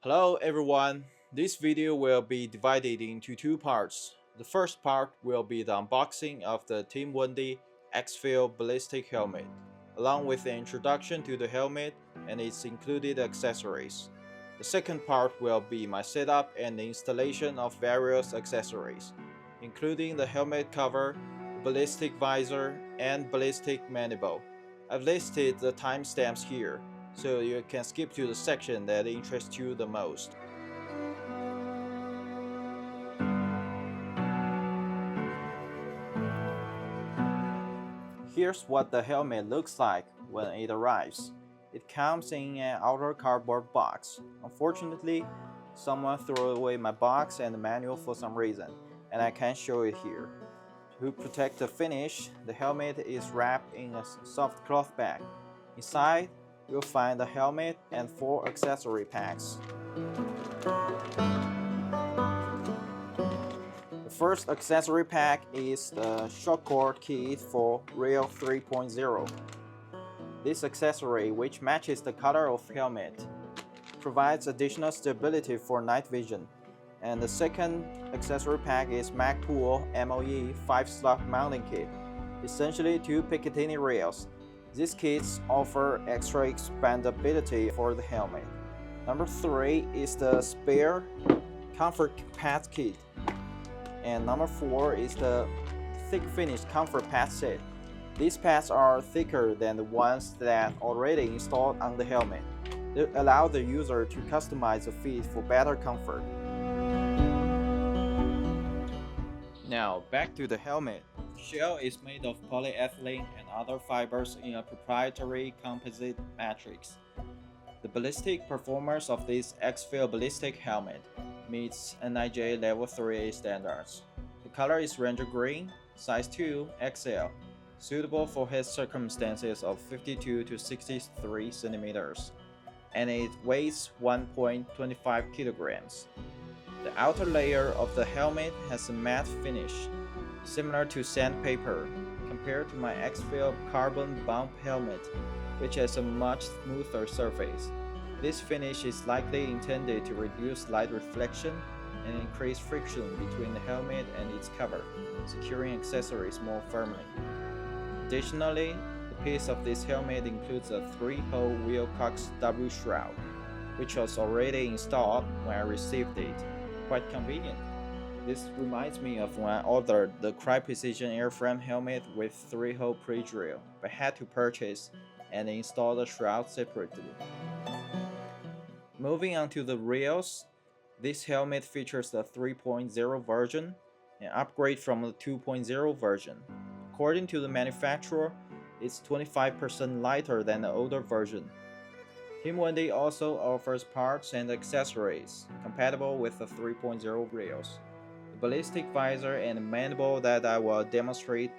Hello everyone, this video will be divided into two parts. The first part will be the unboxing of the Teamwendy EXFIL ballistic helmet, along with the introduction to the helmet and its included accessories. The second part will be my setup and the installation of various accessories, including the helmet cover, ballistic visor, and ballistic mandible. I've listed the timestamps here, so you can skip to the section that interests you the most. Here's what the helmet looks like when it arrives. It comes in an outer cardboard box. Unfortunately, someone threw away my box and the manual for some reason, and I can't show it here. To protect the finish, the helmet is wrapped in a soft cloth bag. Inside, you'll find the helmet and 4 accessory packs. The first accessory pack is the shortcord kit for Rail 3.0. This accessory, which matches the color of helmet, provides additional stability for night vision. And the second accessory pack is Magpul MOE 5-slot mounting kit, essentially 2 Picatinny rails. These kits offer extra expandability for the helmet. Number 3 is the spare comfort pad kit. And number 4 is the thick finish comfort pad set. These pads are thicker than the ones that already installed on the helmet. They allow the user to customize the fit for better comfort. Now back to the helmet. The shell is made of polyethylene and other fibers in a proprietary composite matrix. The ballistic performance of this EXFIL ballistic helmet meets NIJ Level 3A standards. The color is ranger green, size 2 XL, suitable for head circumstances of 52 to 63 centimeters, and it weighs 1.25 kilograms. The outer layer of the helmet has a matte finish, similar to sandpaper, compared to my EXFIL carbon bump helmet, which has a much smoother surface. This finish is likely intended to reduce light reflection and increase friction between the helmet and its cover, securing accessories more firmly. Additionally, the piece of this helmet includes a 3-hole Wilcox W shroud, which was already installed when I received it. Quite convenient. This reminds me of when I ordered the Cry Precision airframe helmet with 3-hole pre-drill, but had to purchase and install the shroud separately. Moving on to the rails, this helmet features the 3.0 version, an upgrade from the 2.0 version. According to the manufacturer, it's 25% lighter than the older version. Teamwendy also offers parts and accessories compatible with the 3.0 rails. The ballistic visor and mandible that I will demonstrate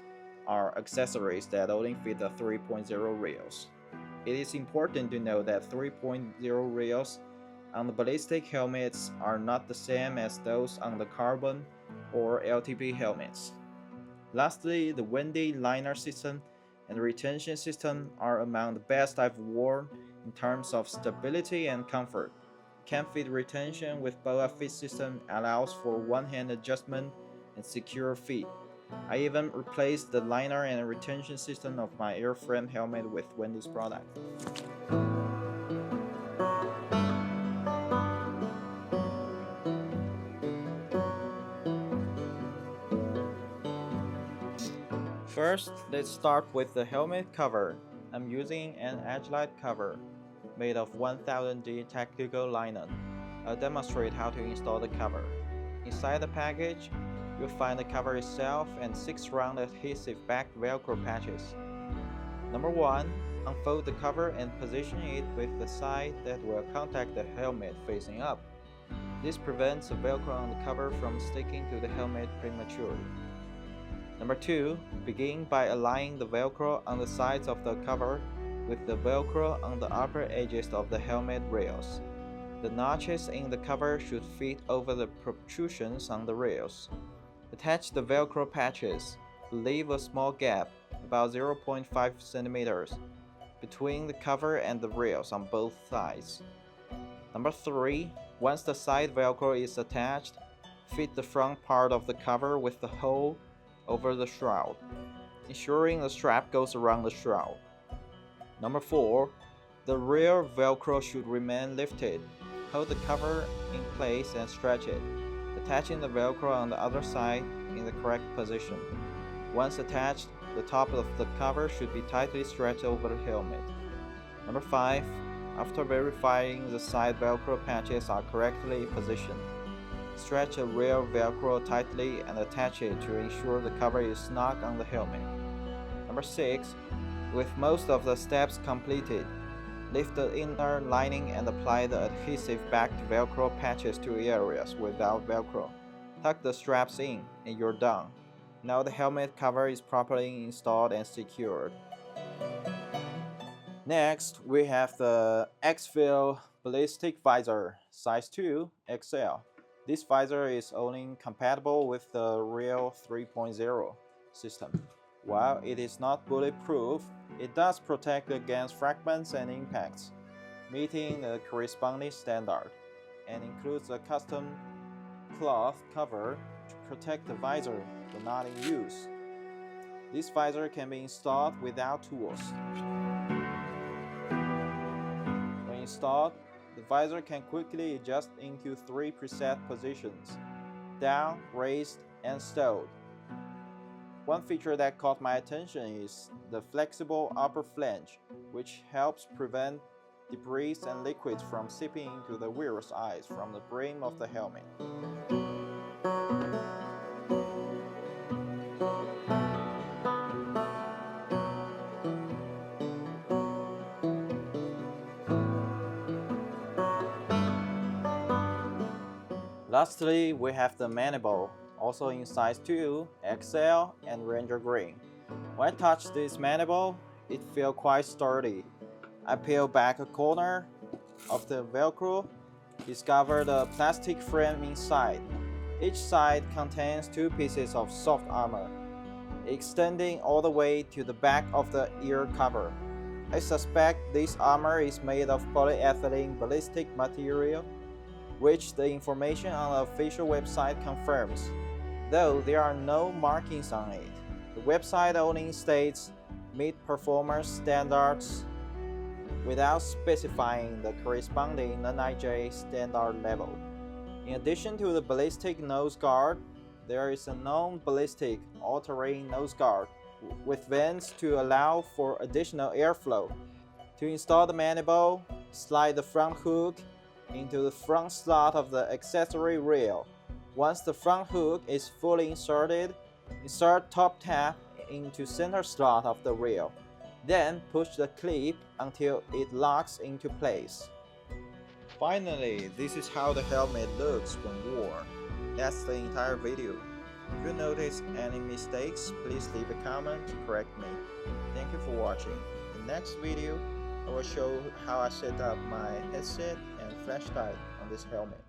are accessories that only fit the 3.0 rails. It is important to note that 3.0 rails on the ballistic helmets are not the same as those on the carbon or LTP helmets. Lastly, the Wendy liner system and retention system are among the best I've worn in terms of stability and comfort. Cam-fit retention with BOA fit system allows for one-hand adjustment and secure fit. I even replaced the liner and retention system of my airframe helmet with Wendy's product. First, let's start with the helmet cover. I'm using an Agilite cover made of 1000D tactical linen. I'll demonstrate how to install the cover. Inside the package, you'll find the cover itself and 6 round adhesive back Velcro patches. Number 1, unfold the cover and position it with the side that will contact the helmet facing up. This prevents the Velcro on the cover from sticking to the helmet prematurely. Number 2, begin by aligning the Velcro on the sides of the cover with the Velcro on the upper edges of the helmet rails. The notches in the cover should fit over the protrusions on the rails. Attach the Velcro patches, leave a small gap, about 0.5 centimeters, between the cover and the rails on both sides. Number 3, Once the side velcro is attached, fit the front part of the cover with the hole over the shroud, ensuring the strap goes around the shroud. Number 4. The rear velcro should remain lifted. Hold the cover in place and stretch it, attaching the velcro on the other side in the correct position. Once attached, the top of the cover should be tightly stretched over the helmet. Number 5. After verifying the side velcro patches are correctly positioned, stretch the rear velcro tightly and attach it to ensure the cover is snug on the helmet. Number 6. With most of the steps completed, lift the inner lining and apply the adhesive backed velcro patches to areas without velcro. Tuck the straps in and you're done. Now the helmet cover is properly installed and secured. Next, we have the EXFIL ballistic visor, size 2 XL. This visor is only compatible with the real 3.0 system. While it is not bulletproof, it does protect against fragments and impacts, meeting the corresponding standard, and includes a custom cloth cover to protect the visor when not in use. This visor can be installed without tools. When installed, the visor can quickly adjust into 3 preset positions: down, raised, and stowed. One feature that caught my attention is the flexible upper flange, which helps prevent debris and liquids from seeping into the wearer's eyes from the brim of the helmet. Lastly, we have the mandible, also in size 2, XL, and Ranger Green. When I touched this mandible, it felt quite sturdy. I peeled back a corner of the velcro, discovered a plastic frame inside. Each side contains 2 pieces of soft armor, extending all the way to the back of the ear cover. I suspect this armor is made of polyethylene ballistic material, which the information on the official website confirms, though there are no markings on it. The website only states meet performance standards without specifying the corresponding NIJ standard level. In addition to the ballistic nose guard, there is a non-ballistic all-terrain nose guard with vents to allow for additional airflow. To install the mandible, slide the front hook into the front slot of the accessory rail. Once the front hook is fully inserted, insert top tab into center slot of the rail. Then push the clip until it locks into place. Finally, this is how the helmet looks when worn. That's the entire video. If you notice any mistakes, please leave a comment to correct me. Thank you for watching. In the next video, I will show how I set up my headset and flashlight on this helmet.